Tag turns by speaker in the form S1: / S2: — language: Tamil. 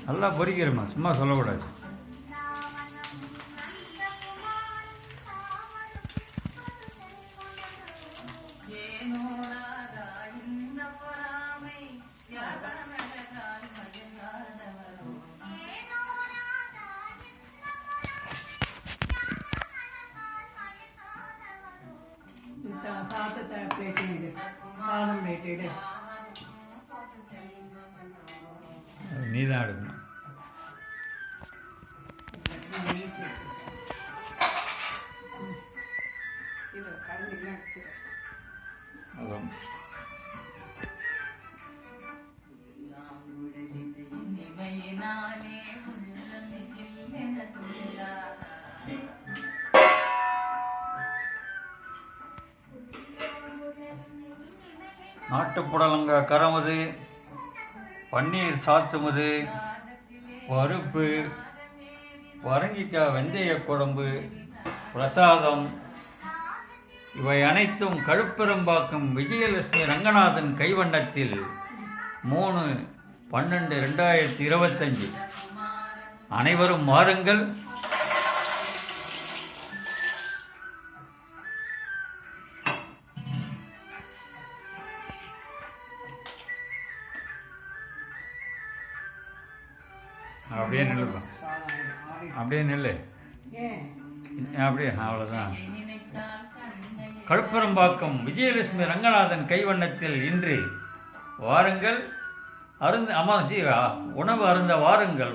S1: நல்லா பொறிக்கிறேம்மா, சும்மா சொல்லக்கூடாது. நீ தான் எடுக்கணும். நாட்டுப்புடலங்க கரமுது, பன்னீர் சாத்துமுது, பருப்பு, பரங்கிக்காய் வெந்தய குழம்பு, பிரசாதம் இவை அனைத்தும் கழுப்பெரும்பாக்கம் விஜயலட்சுமி ரங்கநாதன் கைவண்ணத்தில் 3/12/2025. அனைவரும் வாருங்கள். அப்படியே நில்லுப்பா, அப்படியே நில்லு, அப்படியே, அவ்வளோதான். கழுப்பெரும்பாக்கம் விஜயலட்சுமி ரங்கநாதன் கைவண்ணத்தில் இன்று வாருங்கள். உணவு அருந்த வாருங்கள்.